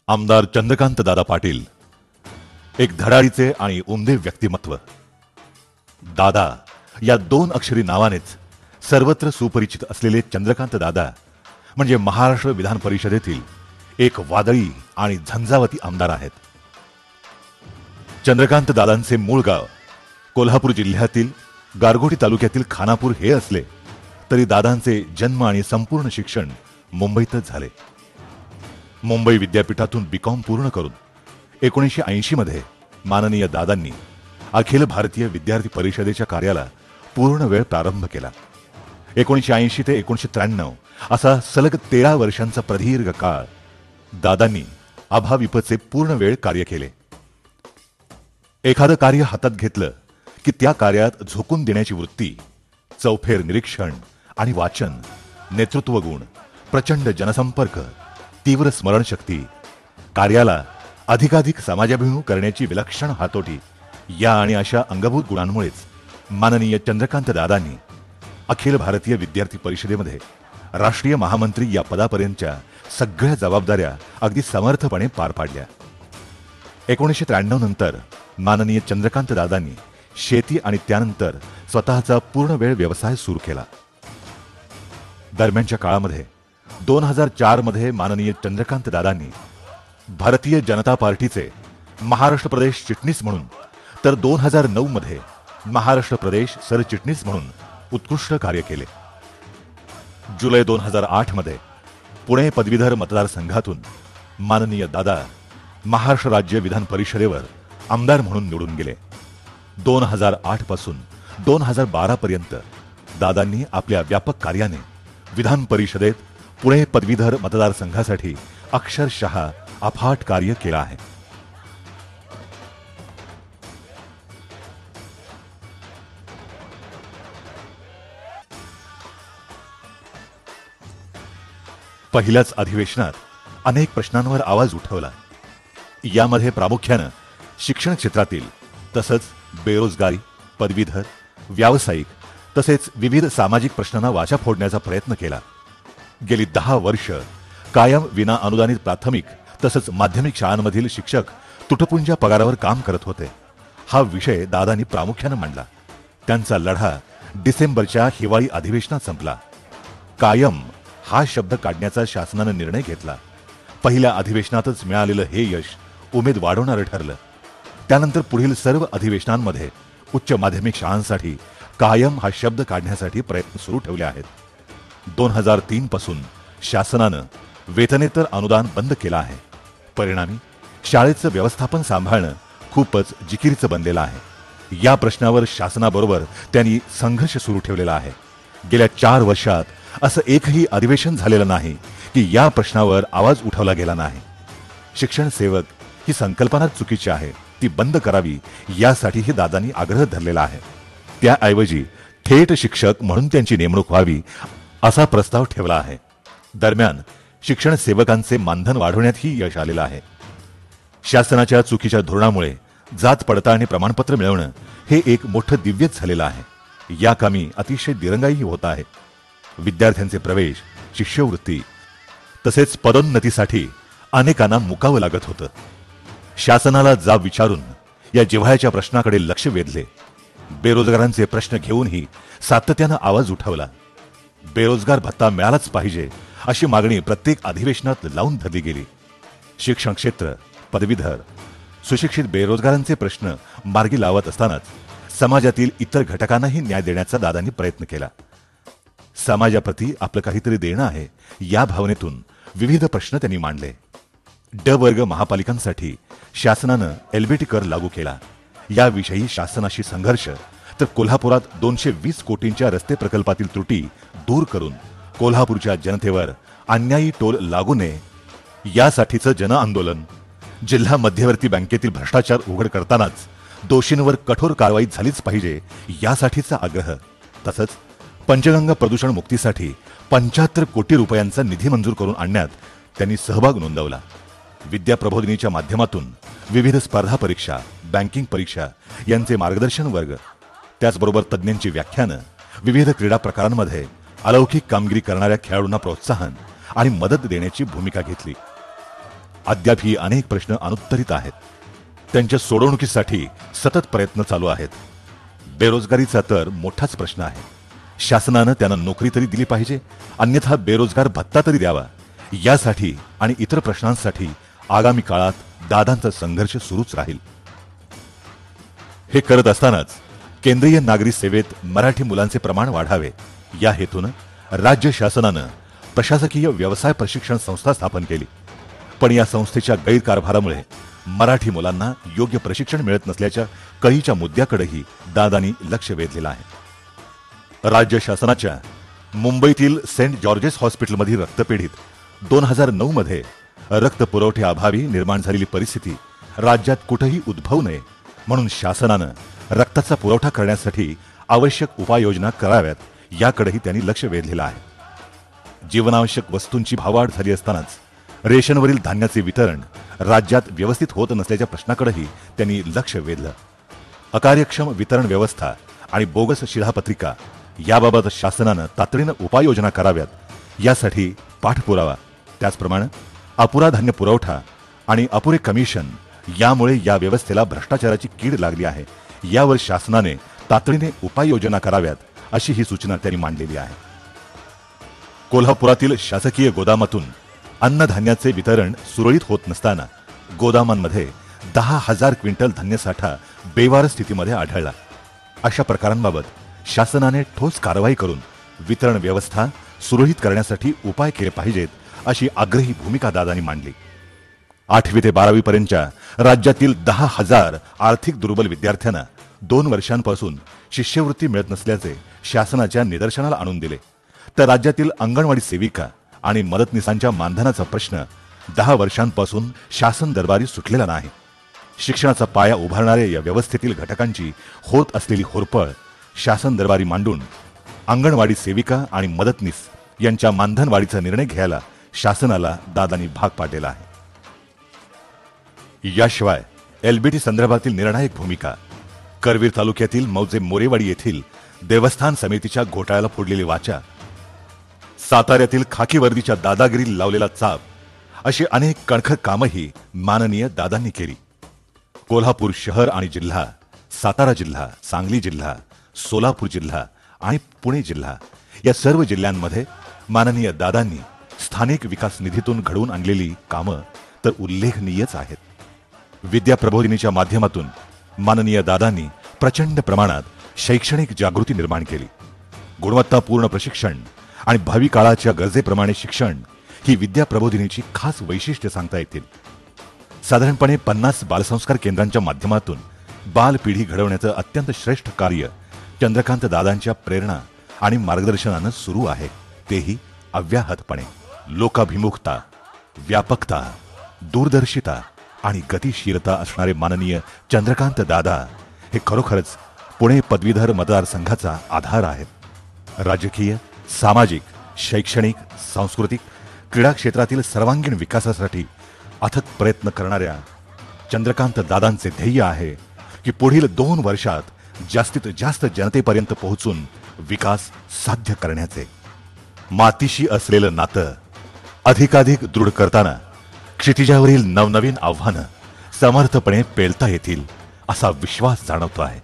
आमदार चंद्रकांत दादा पाटील एक धडाडीचे आणि उमदे व्यक्तिमत्व। दादा या दोन अक्षरी नावानेच सर्वत्र सुपरिचित असलेले चंद्रकांत दादा म्हणजे महाराष्ट्र विधान परिषदेतील एक वादळी आणि झंझावती आमदार आहेत। चंद्रकांत दादांचे मूळ गाव कोल्हापूर जिल्ह्यातील गारगोटी तालुक्यातील खानापूर हे असले तरी दादांचे जन्म आणि संपूर्ण शिक्षण मुंबईतच झाले। मुंबई विद्यापीठातून बीकॉम पूर्ण करून 1980 मध्ये माननीय दादांनी अखिल भारतीय विद्यार्थी परिषदेच्या कार्याला पूर्ण वेळ प्रारंभ केला। 1980 ते 1993 असा सलग 13 वर्षांचा प्रदीर्घ काळ दादांनी अभाविपचे पूर्ण वेळ कार्य केले। एखादं कार्य हातात घेतलं की त्या कार्यात झोकून देण्याची वृत्ती, चौफेर निरीक्षण आणि वाचन, नेतृत्व गुण, प्रचंड जनसंपर्क, तीव्र स्मरणशक्ती, कार्याला अधिकाधिक समाजाभिमुख करण्याची विलक्षण हातोटी या आणि अशा अंगभूत गुणांमुळेच माननीय चंद्रकांत दादांनी अखिल भारतीय विद्यार्थी परिषदेमध्ये राष्ट्रीय महामंत्री या पदापर्यंतच्या सगळ्या जबाबदाऱ्या अगदी समर्थपणे पार पाडल्या। 1993 नंतर माननीय चंद्रकांत दादांनी शेती आणि त्यानंतर स्वतःचा पूर्णवेळ व्यवसाय सुरू केला। दरम्यानच्या काळामध्ये 2004 मध्ये माननीय चंद्रकांत दादांनी भारतीय जनता पार्टीचे महाराष्ट्र प्रदेश चिटणीस म्हणून तर 2009 मध्ये महाराष्ट्र प्रदेश सरचिटणीस म्हणून उत्कृष्ट कार्य केले। जुलै 2008 मध्ये पुणे पदवीधर मतदारसंघातून माननीय दादा महाराष्ट्र राज्य विधान परिषदेवर आमदार म्हणून निवडून गेले। 2008 पासून 2012 पर्यंत दादांनी आपल्या व्यापक कार्याने विधान परिषदेत पुणे पदवीधर मतदारसंघासाठी अक्षरशः अफाट कार्य केलं आहे। पहिल्याच अधिवेशनात अनेक प्रश्नांवर आवाज उठवला। यामध्ये प्रामुख्याने शिक्षण क्षेत्रातील तसंच बेरोजगारी, पदवीधर, व्यावसायिक तसेच विविध सामाजिक प्रश्नांना वाचा फोडण्याचा प्रयत्न केला। गेली 10 वर्ष कायम विना अनुदानित प्राथमिक तसंच माध्यमिक शाळांमधील शिक्षक तुटपुंज्या पगारावर काम करत होते। हा विषय दादांनी प्रामुख्याने मांडला। त्यांचा लढा डिसेंबरच्या हिवाळी अधिवेशनात संपला। कायम हा शब्द काढण्याचा शासनाने निर्णय घेतला। पहिल्या अधिवेशनातच मिळालेलं हे यश उमेद वाढवणारं ठरलं। त्यानंतर पुढील सर्व अधिवेशनांमध्ये उच्च माध्यमिक शाळांसाठी कायम हा शब्द काढण्यासाठी प्रयत्न सुरू ठेवले आहेत। 2003 पासून शासनाने वेतनेतर अनुदान बंद केलं आहे। परिणामी शाळेचं व्यवस्थापन सांभाळणं खूपच जिकिरीचं बनलेलं आहे। या प्रश्नावर शासनाबरोबर त्यांनी संघर्ष सुरू ठेवलेला आहे। गेल्या 4 वर्षात असं एकही अधिवेशन झालेलं नाही की या प्रश्नावर आवाज उठवला गेला नाही। शिक्षण सेवक ही संकल्पना चुकीची आहे, ती बंद करावी यासाठीही दादांनी आग्रह धरलेला आहे। त्याऐवजी थेट शिक्षक म्हणून त्यांची नेमणूक व्हावी असा प्रस्ताव ठेवला आहे। दरम्यान शिक्षण सेवकांचे मानधन वाढवण्यातही यश आलेलं आहे। शासनाच्या चुकीच्या धोरणामुळे जात पडताळणी प्रमाणपत्र मिळवणं हे एक मोठं दिव्यच झालेलं आहे। या कामी अतिशय दिरंगाई होत आहे। विद्यार्थ्यांचे प्रवेश, शिष्यवृत्ती तसेच पदोन्नतीसाठी अनेकांना मुकावं लागत होतं। शासनाला जाब विचारून या जिव्हाळ्याच्या प्रश्नाकडे लक्ष वेधले। बेरोजगारांचे प्रश्न घेऊनही सातत्यानं आवाज उठवला। बेरोजगार भत्ता मिळालाच पाहिजे अशी मागणी प्रत्येक अधिवेशनात लावून धरली गेली। शिक्षण क्षेत्र, पदवीधर, सुशिक्षित बेरोजगारांचे प्रश्न मार्गी लावत असतानाच समाजातील इतर घटकांनाही न्याय देण्याचा दादांनी प्रयत्न केला। समाजाप्रती आपलं काहीतरी देणं आहे या भावनेतून विविध प्रश्न त्यांनी मांडले। ड वर्ग महापालिकांसाठी शासनानं एलबीटी कर लागू केला। याविषयी शासनाशी संघर्ष, तर कोल्हापुरात 220 कोटींच्या रस्ते प्रकल्पातील त्रुटी दूर करून कोल्हापूरच्या जनतेवर अन्यायी टोल लागू नये यासाठीचं जनआंदोलन, जिल्हा मध्यवर्ती बँकेतील भ्रष्टाचार उघड करतानाच दोषींवर कठोर कारवाई झालीच पाहिजे यासाठीचा आग्रह, तसंच पंचगंगा प्रदूषण मुक्तीसाठी 75 कोटी रुपयांचा निधी मंजूर करून आणण्यात त्यांनी सहभाग नोंदवला। विद्या प्रबोधिनीच्या माध्यमातून विविध स्पर्धा परीक्षा, बँकिंग परीक्षा यांचे मार्गदर्शन वर्ग, त्याचबरोबर तज्ज्ञांची व्याख्यानं, विविध क्रीडा प्रकारांमध्ये अलौकिक कामगिरी करणाऱ्या खेळाडूंना प्रोत्साहन आणि मदत देण्याची भूमिका घेतली। अद्यापही अनेक प्रश्न अनुत्तरित आहेत. त्यांच्या सोडवणुकीसाठी सतत प्रयत्न चालू आहेत. बेरोजगारीचा तर मोठाच प्रश्न आहे. शासनानं त्यांना नोकरी तरी दिली पाहिजे, अन्यथा बेरोजगार भत्ता तरी द्यावा. यासाठी आणि इतर प्रश्नांसाठी आगामी काळात दादांचा संघर्ष सुरूच राहील. हे करत असतानाच केंद्रीय नागरी सेवेत मराठी मुलांचे प्रमाण वाढावे या हेतून राज्य शासनानं प्रशासकीय व्यवसाय प्रशिक्षण संस्था स्थापन केली. पण या संस्थेच्या गैरकारभारामुळे मराठी मुलांना योग्य प्रशिक्षण मिळत नसल्याच्या कळीच्या मुद्द्याकडेही दादांनी लक्ष वेधलेलं आहे. राज्य शासनाच्या मुंबईतील सेंट जॉर्जेस हॉस्पिटलमधील रक्तपेढीत 2009 मध्ये रक्त पुरवठ्याअभावी निर्माण झालेली परिस्थिती राज्यात कुठेही उद्भवू नये म्हणून शासनानं रक्ताचा पुरवठा करण्यासाठी आवश्यक उपाययोजना कराव्यात याकडेही त्यांनी लक्ष वेधलेलं आहे. जीवनावश्यक वस्तूंची भाववाढ झाली असतानाच रेशनवरील धान्याचे वितरण राज्यात व्यवस्थित होत नसल्याच्या प्रश्नाकडेही त्यांनी लक्ष वेधलं. अकार्यक्षम वितरण व्यवस्था आणि बोगस शिधापत्रिका याबाबत शासनानं तातडीनं उपाययोजना कराव्यात यासाठी पाठपुरावा, त्याचप्रमाणे अपुरा धान्य पुरवठा आणि अपुरे कमिशन यामुळे या व्यवस्थेला भ्रष्टाचाराची कीड लागली आहे. यावर शासनाने तातडीने उपाययोजना कराव्यात अशी ही सूचना त्यांनी मांडलेली आहे. कोल्हापुरातील शासकीय गोदामातून अन्नधान्याचे वितरण सुरळीत होत नसताना गोदामांमध्ये 10,000 क्विंटल धान्यसाठा बेवार स्थितीमध्ये आढळला. अशा प्रकारांबाबत शासनाने ठोस कारवाई करून वितरण व्यवस्था सुरळीत करण्यासाठी उपाय केले पाहिजेत अशी आग्रही भूमिका दादांनी मांडली. 8वी ते 12वी पर्यंतच्या राज्यातील 10,000 आर्थिक दुर्बल विद्यार्थ्यांना 2 वर्षांपासून शिष्यवृत्ती मिळत नसल्याचे शासनाच्या निदर्शनाला आणून दिले. तर राज्यातील अंगणवाडी सेविका आणि मदतनीसांच्या मानधनाचा प्रश्न 10 वर्षांपासून शासन दरबारी सुटलेला नाही. शिक्षणाचा पाया उभारणाऱ्या या व्यवस्थेतील घटकांची होत असलेली होरपळ शासन दरबारी मांडून अंगणवाडी सेविका आणि मदतनीस यांच्या मानधनवाढीचा निर्णय घ्यायला शासनाला दादांनी भाग पाडलेला आहे. याशिवाय एलबीटी संदर्भातील निर्णायक भूमिका, करवीर तालुक्यातील मौजे मोरेवाडी येथील देवस्थान समितीच्या घोटाळ्याला फोडलेली वाचा, साताऱ्यातील खाकी वर्दीच्या दादागिरी लावलेला चाप अशी अनेक कणखर कामही माननीय दादांनी केली. कोल्हापूर शहर आणि जिल्हा, सातारा जिल्हा, सांगली जिल्हा, सोलापूर जिल्हा आणि पुणे जिल्हा या सर्व जिल्ह्यांमध्ये माननीय दादांनी स्थानिक विकास निधीतून घडवून आणलेली कामं तर उल्लेखनीयच आहेत. विद्या प्रबोधिनीच्या माध्यमातून माननीय दादांनी प्रचंड प्रमाणात शैक्षणिक जागृती निर्माण केली. गुणवत्तापूर्ण प्रशिक्षण आणि भावी काळाच्या गरजेप्रमाणे शिक्षण ही विद्या प्रबोधिनीची खास वैशिष्ट्ये सांगता येतील. साधारणपणे 50 बालसंस्कार केंद्रांच्या माध्यमातून बालपिढी घडवण्याचं अत्यंत श्रेष्ठ कार्य चंद्रकांत दादांच्या प्रेरणा आणि मार्गदर्शनानं सुरू आहे, तेही अव्याहतपणे. लोकाभिमुखता, व्यापकता, दूरदर्शिता आणि गतिशीलता असणारे माननीय चंद्रकांत दादा हे खरोखरच पुणे पदवीधर मतदारसंघाचा आधार आहेत. राजकीय, सामाजिक, शैक्षणिक, सांस्कृतिक, क्रीडा क्षेत्रातील सर्वांगीण विकासासाठी अथक प्रयत्न करणाऱ्या चंद्रकांत दादांचे ध्येय आहे की पुढील 2 वर्षात जास्तीत जास्त जनतेपर्यंत पोहोचून विकास साध्य करण्याचे. मातीशी असलेलं नातं अधिकाधिक दृढ करताना क्षितिजावरील नवनवीन आव्हानं समर्थपणे पेलता येतील असा विश्वास जाणवतो आहे.